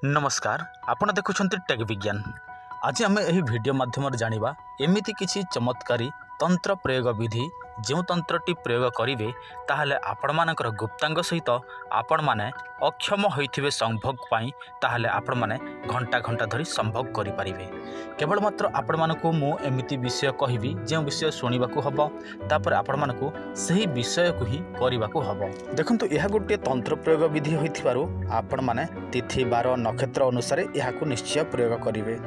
नमस्कार आपण देखुछंती टेक विज्ञान। आज आम यही वीडियो माध्यम जानिबा एमिति किछि चमत्कारी तंत्र प्रयोग विधि जो तंत्रटी प्रयोग करेंगे ताहले आपण मानकर गुप्तांग सहित आपण माने अक्षम होइथिबे संभोग पाई ताहले आपण माने घंटा घंटा धरी संभोग करि परिबे। केवल मात्र आपण मानकु मु एमिति विषय कहिबी जे विषय सुनिबाकू हबो तापर आपण मानकु सही विषय को ही करिबाकू हबो। देखंतु यह गोटे तंत्र प्रयोग विधि होइथिबारु आपण माने तिथि बार नक्षत्र अनुसार यहाकू निश्चय प्रयोग करिवे।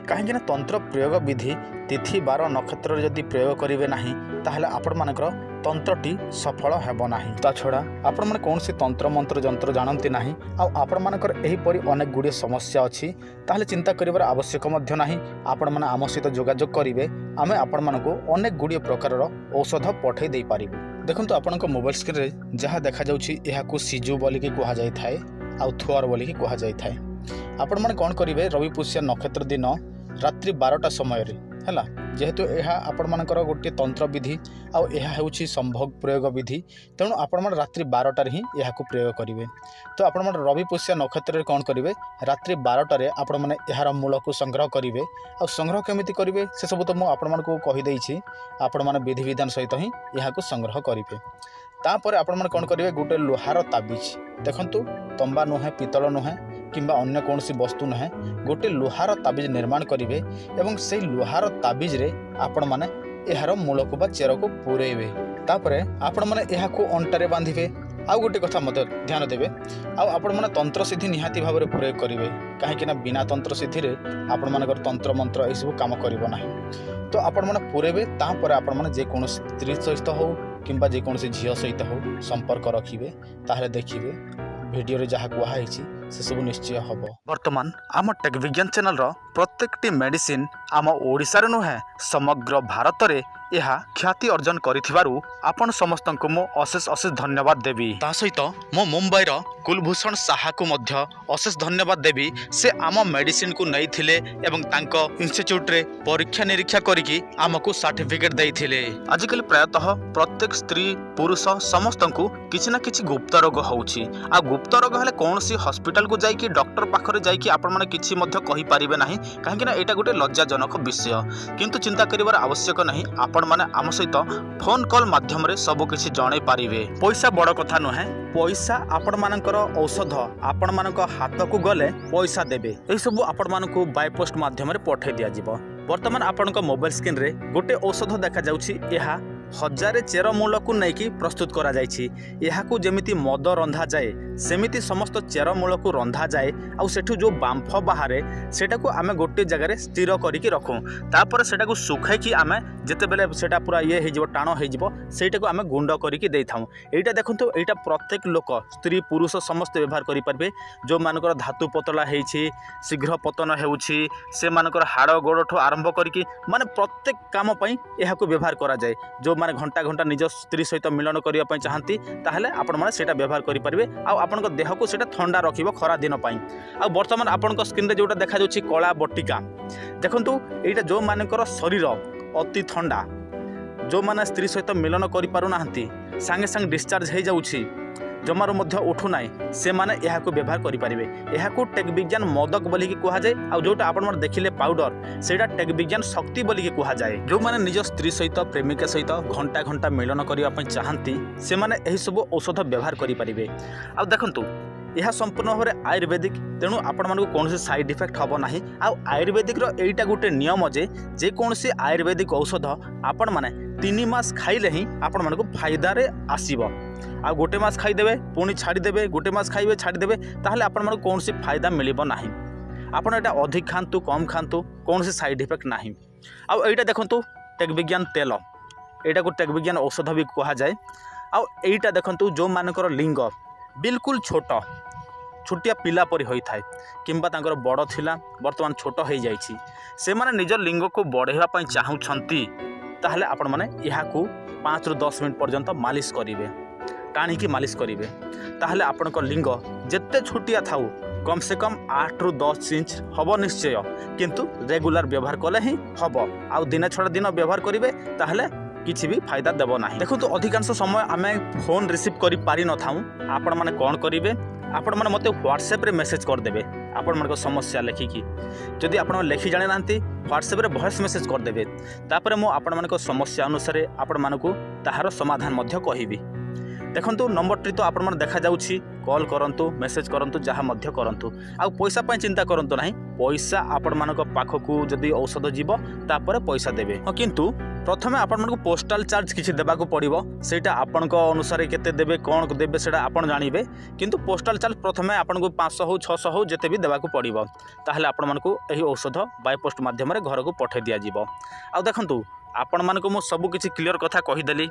काहेकि ना तंत्र प्रयोग विधि तिथि बार नक्षत्र जदि प्रयोग करिवे नाही ताहले आपण मानकर तंत्रटी सफल हेबो नाही। ता छड़ा आपण माने कोनसी तंत्र मंत्र जंत्र जानती नाही आ आपण मानकर एही परि अनेक गुडी समस्या अछि ताहले चिंता करिवार आवश्यक मध्य नाही। आपण माने आम सहित जोगाजोग करिवे आमे आपण मानको अनेक गुडी प्रकारर औषध पठै देई पारिबे। देखंतु आपणक मोबाइल स्क्रीन रे जहा देखा जाउछि एहाकू सिजु बोली के कुहा जाय थाए आ थुआर बोली के कुहा जाय थाए। आपण माने कोन करिवे रवि पुष्य नक्षत्र दिन रात्रि 12टा समय रे हैला जेहेतु यह आपण मानकर गोटे तंत्र विधि आ यह होउछि संभोग प्रयोग विधि तेणु आपण मान रात्रि 12टार ही यहाकू प्रयोग करिवे। तो आपण मान रवि पुष्य नक्षत्र रे कोन करिवे रात्रि 12टारे आपण माने यार मूल को संग्रह करिवे आ संग्रह केमिति करिवे से सब तो मु आपण मान को कहि देइछि। आपण माने विधि विधान सहित ही यहाकू संग्रह करिवे। तापर आपण मान कोन करिवे गोटे लोहार ताबिज देखंतु तंबा नुहे पितल नुहे किंबा अन्य कौन सी वस्तु नहे गोटे लोहार ताबिज निर्माण करिवे एवं से लोहार ताबिज रे आपण माने एहार मूल को बा चेर को पुरेइबे। तापरे आपण माने एहाकू अंटारे बांधिबे। आ गोटे कथा मते ध्यान देबे आ आपण माने तंत्र सिद्धि निहाती भाव में प्रयोग करिवे काहेकि ना बिना तंत्र सिद्धि रे आपण मानकर तंत्र मंत्र ए सब काम करिवो नाही। तो आपण माने पुरेबे तापर आपण माने जे कोन स्त्री सहित हो किंबा जे कोन झियो सहित हो संपर्क रखिबे ताहले देखिबे वीडियो रे जहा कुहा हिची से सब निश्चय हबो। वर्तमान आम टेक विज्ञान चैनल रो प्रत्येकटी मेडिसिन आम ओडिसा रे नुहे समग्र भारत रे यह ख्याति अर्जन करिथिबारु आपण समस्त को मो अशेष अशेष धन्यवाद देवी। ता सहित मो मुंबई रो कुलभूषण साहा को मध्य अशेष धन्यवाद देवी। से आम मेडिसिन को नहीं थिले एवं तांको इंस्टीट्यूट रे परीक्षा निरीक्षा करिकी आमको सर्टिफिकेट देइथिले। आजिकल प्रायतः प्रत्येक स्त्री पुरुष समस्त को किछि ना किछि गुप्त रोग होउछि आ गुप्त रोग हले कोनसी हॉस्पिटल को जाइकी डॉक्टर पाखरे जाइकी आपण माने किछि मध्य कहि परिबे नाही काहेकि ना एटा गोटे लज्जाजनक विषय। किंतु चिंता करिवार आवश्यक नाही। आपण माने आम सहित फोन कॉल माध्यम रे सब किछि जणे पारिबे। पैसा बड़ कथा नुहे। पैसा आपण मानकर औषध आपण मानक हाथ को गले पैसा देबे एही सब आपण मानक बाय पोस्ट माध्यम रे पठै दिया जिवो। वर्तमान आपनक मोबाइल स्क्रीन रे गोटे औषध देखा जाउछि एहा 1000 चेर मूल को नहीं प्रस्तुत करा जायछि। एहाकू जेमिति मद रंधा जाए सेमिति समस्त चेर मूल को रंधा जाए आ सेठू जो बांफ बाहरे सेटाकू आमे गोटे जगह स्थिर करिकी रखू तापर सेटाकू सुखाइकी आमे जेते बेले सेटा पूरा ये हे जिवो टाणो हे जिवो सेटाकू आमे गुंड करिकी देइथाऊ। एटा देखंतु एटा प्रत्येक लोक स्त्री पुरुष समस्त व्यवहार करि परबे। जो मानकर धातु पतला हेछि शीघ्र पतन हेउछि से मानकर हाड़ गोड़ठो आरंभ करिकी माने प्रत्येक काम पई एहाकू व्यवहार करा जाए। जो माने घंटा घंटा निज स्त्री सहित मिलन करिया पई चाहंती ताहले आपण माने सेटा व्यवहार करि परिबे आ आपनक देह को सेटा ठंडा रखिबो खरा दिन पई। आ वर्तमान आपनक स्क्रीन रे जोटा देखा जाउछि कला बटिका देखंतु एटा जो मानकर शरीर अति ठंडा जो माने स्त्री सहित मिलन करि पारु नाहंती संगे संग डिस्चार्ज हे जाउछि जमारो मध्य उठु नाई से माने एहाकू व्यवहार करि परिबे। एहाकू टेक विज्ञान मोदक बोली के कुहा जाए आ जोटा आपण माने देखिले पाउडर सेटा टेक विज्ञान शक्ति बोली के कुहा जाए। जो माने निज स्त्री सहित प्रेमिका सहित घंटा घंटा मिलन करिया पई चाहंती से माने एही सब औषध व्यवहार करि परिबे। आ देखंतु यह संपूर्ण भाव में आयुर्वेदिक तेणु आपण मानक कौन साइड इफेक्ट हम ना। आयुर्वेदिक एटा गोटे नियम जे कौन आयुर्वेदिक औषध आपण माने 3 मास खाइले ही आपण मानक फायदा रे आसीबो। आ गोटे मास खाइदेवे पुणी छाड़ीदेवे गोटे मास खाइबे छाड़ीदेवे ताहले आपण मानक कौन फायदा मिलिबो नाही। आपण एटा अधिक खांतु कम खांतु कौन साइड इफेक्ट नाही। आ एटा देखंतु टेक विज्ञान तेल एटा को टेक विज्ञान औषध भी कहा जाए। आ एटा देखंतु जो मानकर लिंग बिल्कुल छोट छोटिया पिला परि होई थाए किंबा तांकर बड़ थिला वर्तमान छोट हो जाइछि से माने निज लिंग को बढ़ेवा पई चाहुछंती ताहले आपण माने याकू 5 रु 10 मिनिट पर्यंत मालिश करिवे टाणी की मालिश करिवे ताहले आपनकर लिंग जेते छोटिया थाउ कम से कम 8 रु 10 इंच हबो निश्चय किंतु रेगुलर व्यवहार कले ही हबो। आ दिन छड़ा दिन व्यवहार करिवे ताहले किसी भी फायदा देव ना। देखो तो अधिकांश समय आम फोन रिसीव कर पारि न थाऊ आपण माने कौन करेंगे आपण मैंने मत व्हाट्सएप रे मेसेज करदे आपण समस्या लेखिकी जदि आपण लेखि जाने ना व्हाट्सएप रे वॉइस मेसेज करदे तापर मु आपण मान समस्या अनुसार आपण मानक ताहार समाधान मध्य कहिबी। देखंतु नंबरटी तो आपण देखा जाउछि कॉल करंतु मेसेज करंतु जहाँ मध्य करंतु आ पैसा पाई चिंता करंतु नाही पैसा आपण मानक पाखकू जदि औषध जीव तापर पैसा देबे हाँ किंतु प्रथमे आपण मानक पोस्टाल चार्ज किछि देबाकू पड़िबो सेटा आपणक अनुसार केते देबे कोन देबे सेटा आपण जानिबे किंतु पोस्टाल चार्ज प्रथमे आपणक 500 हो 600 हो जेते भी देबाकू पड़िबो ताहले आपण मानक एही औषध बाय पोस्ट माध्यम रे घर को पठै दिया जीवो। आ देखंतु आपण मानक मु सब किछि क्लियर कथा कहिदेली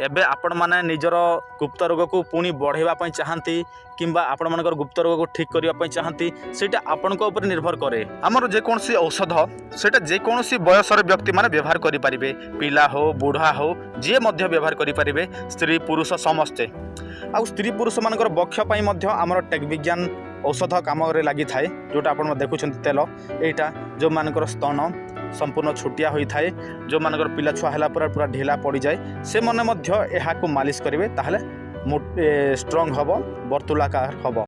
एबे आपण माने निजर गुप्त रोग को पुणी बढ़ाइबा पई चाहंती किंबा आपण मानकर गुप्त रोग को ठीक करिया पई चाहंती सेटा आपण को ऊपर निर्भर करे। हमर जे कोनसी औषध सेटा जे कोनसी बयसर व्यक्ति माने व्यवहार करि परिबे पिला हो बुढ़ा हो जे मध्य व्यवहार करि परिबे स्त्री पुरुष समस्ते आ स्त्री पुरुष मानकर बक्ष पई मध्य हमर टेक विज्ञान औषध काम रे लागि थाए जोटा आपण देखुछंती तेल एटा जो मानकर स्तन संपूर्ण छुटिया होई थाए जो मानकर पिला छुआ हला पूरा ढिला पड़ जाए से मने मध्य एहा को मालिश करिवे ताहले स्ट्रांग हबो वर्तुलाकार हबो।